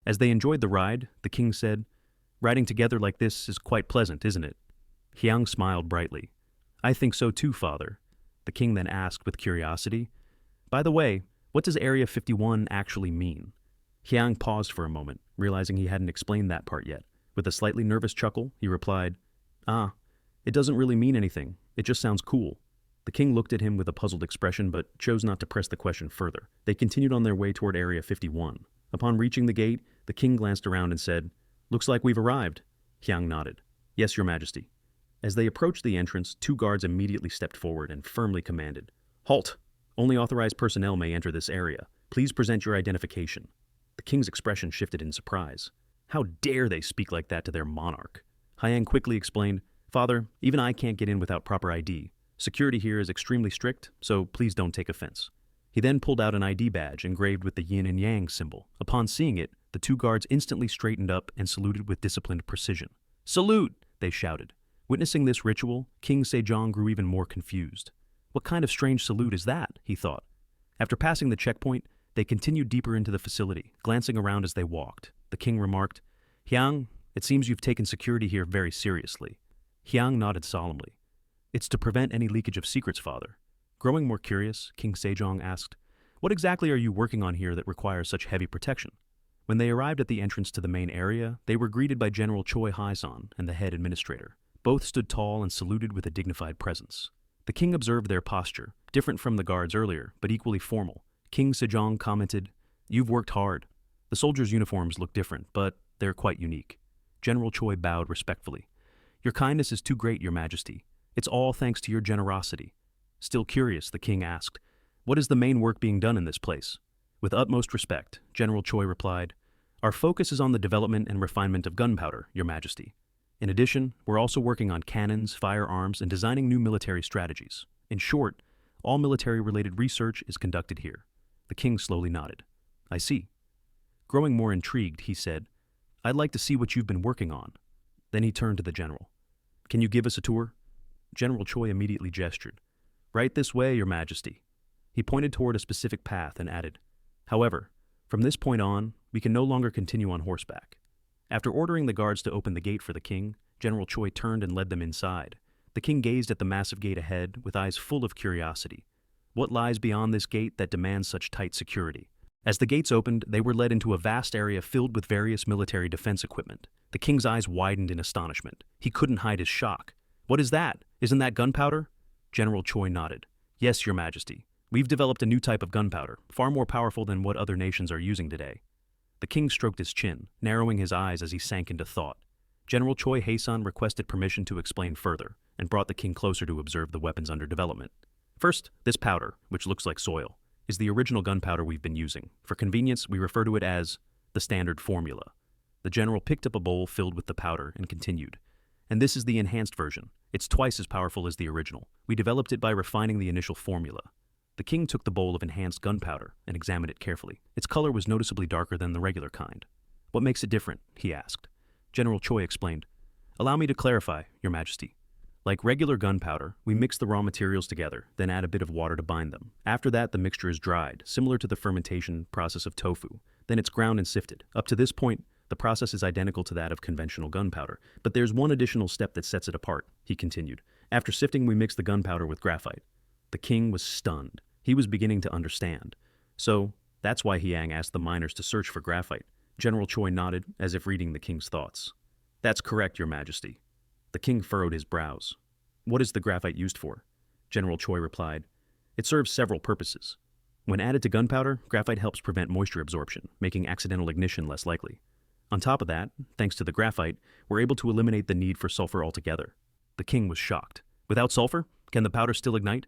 As they enjoyed the ride, the king said, "Riding together like this is quite pleasant, isn't it?" Hyang smiled brightly. "I think so too, father." The king then asked with curiosity, "By the way, what does Area 51 actually mean?" Hyang paused for a moment, realizing he hadn't explained that part yet. With a slightly nervous chuckle, he replied, "Ah, it doesn't really mean anything. It just sounds cool." The king looked at him with a puzzled expression but chose not to press the question further. They continued on their way toward Area 51. Upon reaching the gate, the king glanced around and said, "Looks like we've arrived." Hyang nodded. "Yes, your majesty." As they approached the entrance, two guards immediately stepped forward and firmly commanded, "Halt! Only authorized personnel may enter this area. Please present your identification." The king's expression shifted in surprise. How dare they speak like that to their monarch? Hyang quickly explained, "Father, even I can't get in without proper ID. Security here is extremely strict, so please don't take offense." He then pulled out an ID badge engraved with the yin and yang symbol. Upon seeing it, the two guards instantly straightened up and saluted with disciplined precision. "Salute!" they shouted. Witnessing this ritual, King Sejong grew even more confused. What kind of strange salute is that, he thought. After passing the checkpoint, they continued deeper into the facility, glancing around as they walked. The king remarked, "Hyang, it seems you've taken security here very seriously." Hyang nodded solemnly. "It's to prevent any leakage of secrets, father." Growing more curious, King Sejong asked, "What exactly are you working on here that requires such heavy protection?" When they arrived at the entrance to the main area, they were greeted by General Choi Haesan and the head administrator. Both stood tall and saluted with a dignified presence. The king observed their posture, different from the guards earlier, but equally formal. King Sejong commented, "You've worked hard." The soldiers' uniforms look different, but they're quite unique. General Choi bowed respectfully. "Your kindness is too great, your majesty. It's all thanks to your generosity." Still curious, the king asked, "What is the main work being done in this place?" With utmost respect, General Choi replied, "Our focus is on the development and refinement of gunpowder, your majesty. In addition, we're also working on cannons, firearms, and designing new military strategies. In short, all military-related research is conducted here." The king slowly nodded. "I see." Growing more intrigued, he said, "I'd like to see what you've been working on." Then he turned to the general. "Can you give us a tour?" General Choi immediately gestured. "Right this way, your majesty." He pointed toward a specific path and added, "However, from this point on, we can no longer continue on horseback." After ordering the guards to open the gate for the king, General Choi turned and led them inside. The king gazed at the massive gate ahead with eyes full of curiosity. What lies beyond this gate that demands such tight security? As the gates opened, they were led into a vast area filled with various military defense equipment. The king's eyes widened in astonishment. He couldn't hide his shock. "What is that? Isn't that gunpowder?" General Choi nodded. "Yes, your majesty. We've developed a new type of gunpowder, far more powerful than what other nations are using today." The king stroked his chin, narrowing his eyes as he sank into thought. General Choi Haesan requested permission to explain further, and brought the king closer to observe the weapons under development. "First, this powder, which looks like soil, is the original gunpowder we've been using. For convenience, we refer to it as the standard formula." The general picked up a bowl filled with the powder and continued. "And this is the enhanced version. It's twice as powerful as the original. We developed it by refining the initial formula." The king took the bowl of enhanced gunpowder and examined it carefully. Its color was noticeably darker than the regular kind. "What makes it different?" he asked. General Choi explained, "Allow me to clarify, your majesty. Like regular gunpowder, we mix the raw materials together, then add a bit of water to bind them. After that, the mixture is dried, similar to the fermentation process of tofu. Then it's ground and sifted. Up to this point, the process is identical to that of conventional gunpowder. But there's one additional step that sets it apart," he continued. "After sifting, we mix the gunpowder with graphite." The king was stunned. He was beginning to understand. "So, that's why Hyang asked the miners to search for graphite." General Choi nodded, as if reading the king's thoughts. "That's correct, your majesty." The king furrowed his brows. "What is the graphite used for?" General Choi replied, "It serves several purposes. When added to gunpowder, graphite helps prevent moisture absorption, making accidental ignition less likely. On top of that, thanks to the graphite, we're able to eliminate the need for sulfur altogether." The king was shocked. "Without sulfur, can the powder still ignite?"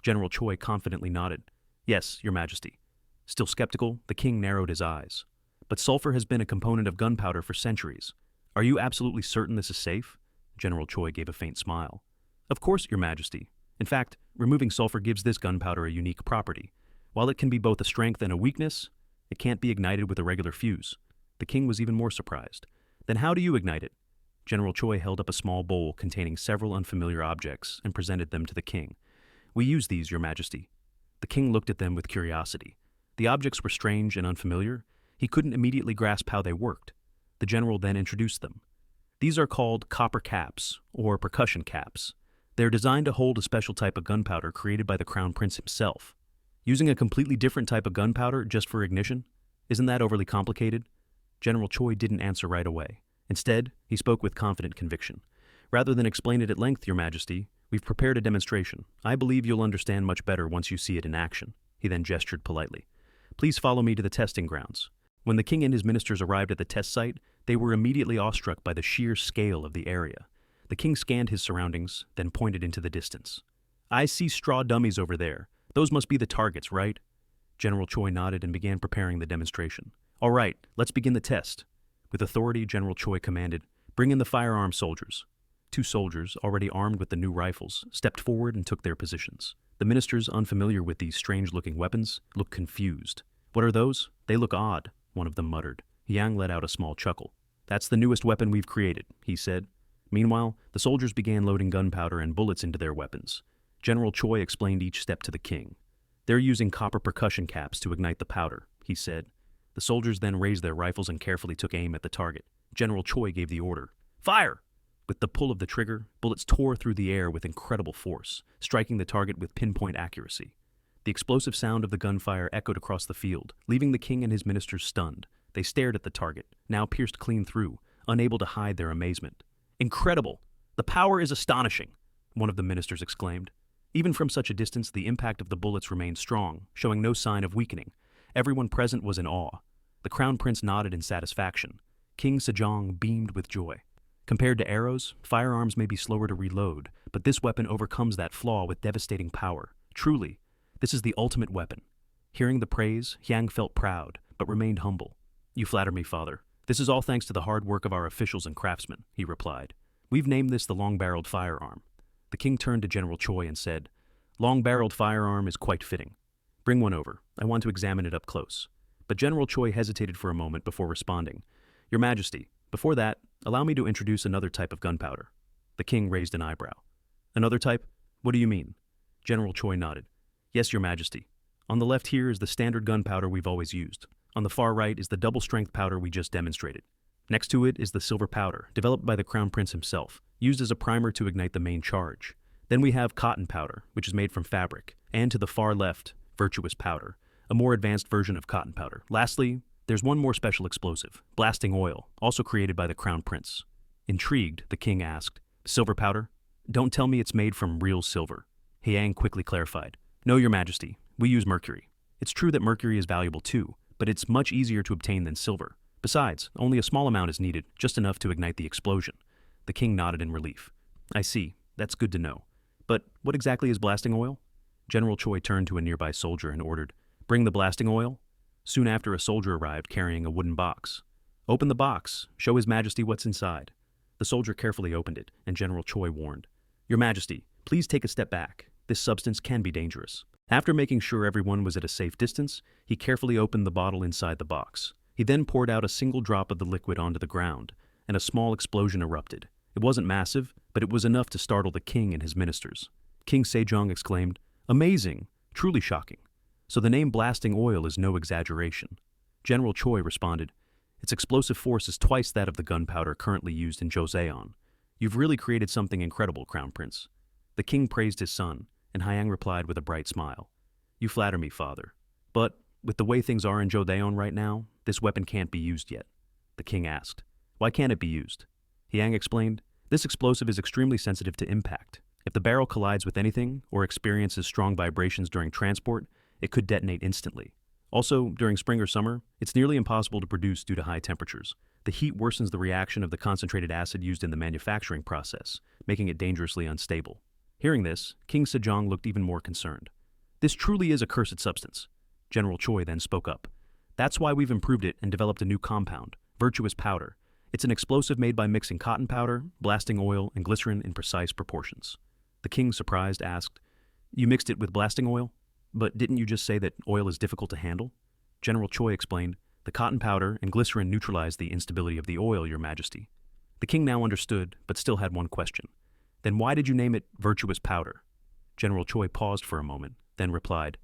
General Choi confidently nodded. "Yes, your majesty." Still skeptical, the king narrowed his eyes. "But sulfur has been a component of gunpowder for centuries. Are you absolutely certain this is safe?" General Choi gave a faint smile. "Of course, your majesty. In fact, removing sulfur gives this gunpowder a unique property. While it can be both a strength and a weakness, it can't be ignited with a regular fuse." The king was even more surprised. "Then how do you ignite it?" General Choi held up a small bowl containing several unfamiliar objects and presented them to the king. "We use these, your majesty." The king looked at them with curiosity. The objects were strange and unfamiliar, He couldn't immediately grasp how they worked. The general then introduced them. These are called copper caps, or percussion caps. They're designed to hold a special type of gunpowder created by the Crown Prince himself. Using a completely different type of gunpowder just for ignition? Isn't that overly complicated? General Choi didn't answer right away. Instead, he spoke with confident conviction. Rather than explain it at length, Your Majesty, we've prepared a demonstration. I believe you'll understand much better once you see it in action. He then gestured politely. Please follow me to the testing grounds. When the king and his ministers arrived at the test site, they were immediately awestruck by the sheer scale of the area. The king scanned his surroundings, then pointed into the distance. I see straw dummies over there. Those must be the targets, right? General Choi nodded and began preparing the demonstration. All right, let's begin the test. With authority, General Choi commanded, bring in the firearm soldiers. 2 soldiers, already armed with the new rifles, stepped forward and took their positions. The ministers, unfamiliar with these strange-looking weapons, looked confused. What are those? They look odd, one of them muttered. Yang let out a small chuckle. That's the newest weapon we've created, he said. Meanwhile, the soldiers began loading gunpowder and bullets into their weapons. General Choi explained each step to the king. They're using copper percussion caps to ignite the powder, he said. The soldiers then raised their rifles and carefully took aim at the target. General Choi gave the order. Fire! With the pull of the trigger, bullets tore through the air with incredible force, striking the target with pinpoint accuracy. The explosive sound of the gunfire echoed across the field, leaving the king and his ministers stunned. They stared at the target, now pierced clean through, unable to hide their amazement. Incredible! The power is astonishing, one of the ministers exclaimed. Even from such a distance, the impact of the bullets remained strong, showing no sign of weakening. Everyone present was in awe. The crown prince nodded in satisfaction. King Sejong beamed with joy. Compared to arrows, firearms may be slower to reload, but this weapon overcomes that flaw with devastating power. Truly, this is the ultimate weapon. Hearing the praise, Yang felt proud, but remained humble. You flatter me, father. This is all thanks to the hard work of our officials and craftsmen, he replied. We've named this the long-barreled firearm. The king turned to General Choi and said, Long-barreled firearm is quite fitting. Bring one over. I want to examine it up close. But General Choi hesitated for a moment before responding. Your Majesty, before that, allow me to introduce another type of gunpowder. The king raised an eyebrow. Another type? What do you mean? General Choi nodded. Yes, Your Majesty. On the left here is the standard gunpowder we've always used. On the far right is the double-strength powder we just demonstrated. Next to it is the silver powder, developed by the Crown Prince himself, used as a primer to ignite the main charge. Then we have cotton powder, which is made from fabric, and to the far left, Virtuous Powder, a more advanced version of cotton powder. Lastly, there's one more special explosive, blasting oil, also created by the Crown Prince. Intrigued, the king asked, Silver powder? Don't tell me it's made from real silver. Yang quickly clarified. No, Your Majesty, we use mercury. It's true that mercury is valuable too, but it's much easier to obtain than silver. Besides, only a small amount is needed, just enough to ignite the explosion. The king nodded in relief. I see. That's good to know. But what exactly is blasting oil? General Choi turned to a nearby soldier and ordered, Bring the blasting oil. Soon after, a soldier arrived carrying a wooden box. Open the box. Show His Majesty what's inside. The soldier carefully opened it, and General Choi warned, Your Majesty, please take a step back. This substance can be dangerous. After making sure everyone was at a safe distance, he carefully opened the bottle inside the box. He then poured out a single drop of the liquid onto the ground, and a small explosion erupted. It wasn't massive, but it was enough to startle the king and his ministers. King Sejong exclaimed, Amazing! Truly shocking. So the name blasting oil is no exaggeration. General Choi responded, Its explosive force is twice that of the gunpowder currently used in Joseon. You've really created something incredible, Crown Prince. The king praised his son, and Hyang replied with a bright smile. You flatter me, father. But, with the way things are in Joseon right now, this weapon can't be used yet. The king asked, Why can't it be used? Hyang explained, This explosive is extremely sensitive to impact. If the barrel collides with anything, or experiences strong vibrations during transport, it could detonate instantly. Also, during spring or summer, it's nearly impossible to produce due to high temperatures. The heat worsens the reaction of the concentrated acid used in the manufacturing process, making it dangerously unstable. Hearing this, King Sejong looked even more concerned. This truly is a cursed substance. General Choi then spoke up. That's why we've improved it and developed a new compound, Virtuous Powder. It's an explosive made by mixing cotton powder, blasting oil, and glycerin in precise proportions. The king, surprised, asked, You mixed it with blasting oil? But didn't you just say that oil is difficult to handle? General Choi explained, The cotton powder and glycerin neutralize the instability of the oil, Your Majesty. The king now understood, but still had one question. Then why did you name it Virtuous Powder? General Choi paused for a moment, then replied,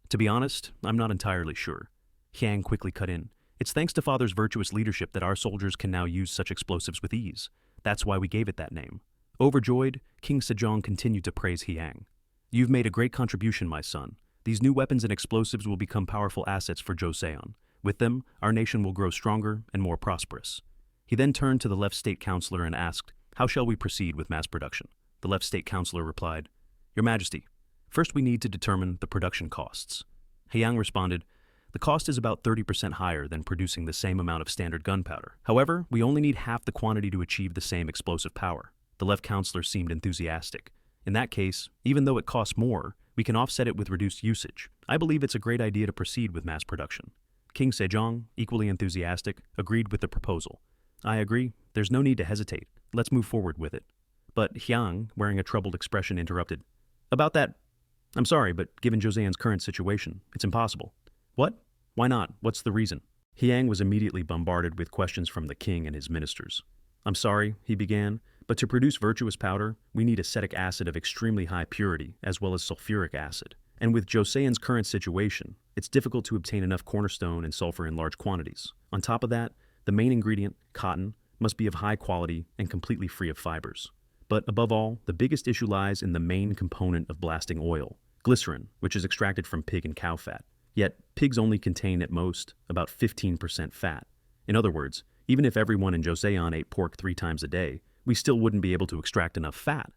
To be honest, I'm not entirely sure. Hyang quickly cut in. It's thanks to Father's virtuous leadership that our soldiers can now use such explosives with ease. That's why we gave it that name. Overjoyed, King Sejong continued to praise Hyang. You've made a great contribution, my son. These new weapons and explosives will become powerful assets for Joseon. With them, our nation will grow stronger and more prosperous. He then turned to the left state councilor and asked, how shall we proceed with mass production? The left state councilor replied, Your Majesty, first we need to determine the production costs. Hyang responded, the cost is about 30% higher than producing the same amount of standard gunpowder. However, we only need half the quantity to achieve the same explosive power. The left councilor seemed enthusiastic. In that case, even though it costs more, we can offset it with reduced usage. I believe it's a great idea to proceed with mass production. King Sejong, equally enthusiastic, agreed with the proposal. I agree. There's no need to hesitate. Let's move forward with it. But Hyang, wearing a troubled expression, interrupted. About that, I'm sorry, but given Joseon's current situation, it's impossible. What? Why not? What's the reason? Hyang was immediately bombarded with questions from the king and his ministers. I'm sorry, he began, but to produce virtuous powder, we need acetic acid of extremely high purity, as well as sulfuric acid. And with Joseon's current situation, it's difficult to obtain enough cornerstone and sulfur in large quantities. On top of that, the main ingredient, cotton, must be of high quality and completely free of fibers. But above all, the biggest issue lies in the main component of blasting oil, glycerin, which is extracted from pig and cow fat. Yet, pigs only contain at most about 15% fat. In other words, even if everyone in Joseon ate pork 3 times a day, we still wouldn't be able to extract enough fat.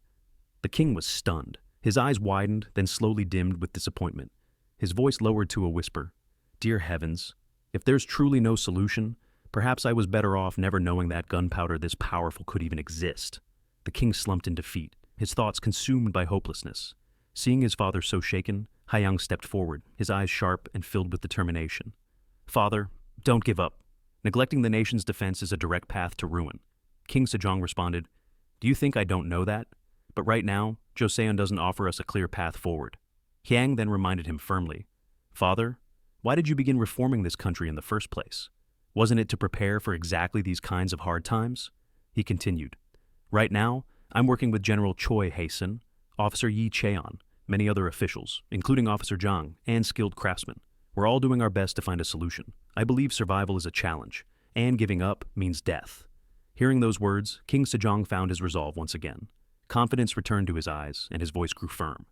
The king was stunned. His eyes widened, then slowly dimmed with disappointment. His voice lowered to a whisper. Dear heavens, if there's truly no solution, perhaps I was better off never knowing that gunpowder this powerful could even exist. The king slumped in defeat, his thoughts consumed by hopelessness. Seeing his father so shaken, Hyang stepped forward, his eyes sharp and filled with determination. Father, don't give up. Neglecting the nation's defense is a direct path to ruin. King Sejong responded, Do you think I don't know that? But right now, Joseon doesn't offer us a clear path forward. Hyang then reminded him firmly, Father, why did you begin reforming this country in the first place? Wasn't it to prepare for exactly these kinds of hard times? He continued, Right now, I'm working with General Choi Hae-sun, Officer Yi Cheon, many other officials, including Officer Zhang, and skilled craftsmen. We're all doing our best to find a solution. I believe survival is a challenge, and giving up means death. Hearing those words, King Sejong found his resolve once again. Confidence returned to his eyes, and his voice grew firm.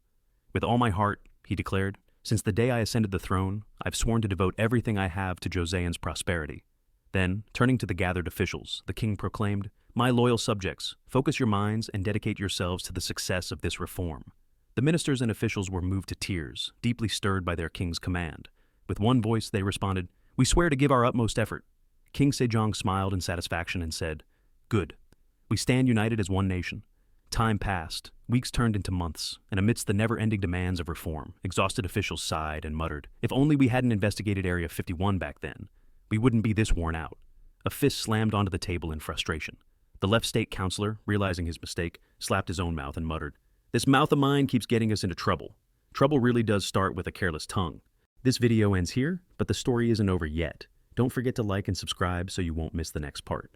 With all my heart, he declared, since the day I ascended the throne, I've sworn to devote everything I have to Joseon's prosperity. Then, turning to the gathered officials, the king proclaimed, My loyal subjects, focus your minds and dedicate yourselves to the success of this reform. The ministers and officials were moved to tears, deeply stirred by their king's command. With one voice, they responded, We swear to give our utmost effort. King Sejong smiled in satisfaction and said, Good. We stand united as one nation. Time passed, weeks turned into months, and amidst the never-ending demands of reform, exhausted officials sighed and muttered, If only we hadn't investigated Area 51 back then, we wouldn't be this worn out. A fist slammed onto the table in frustration. The left state councilor, realizing his mistake, slapped his own mouth and muttered, This mouth of mine keeps getting us into trouble. Trouble really does start with a careless tongue. This video ends here, but the story isn't over yet. Don't forget to like and subscribe so you won't miss the next part.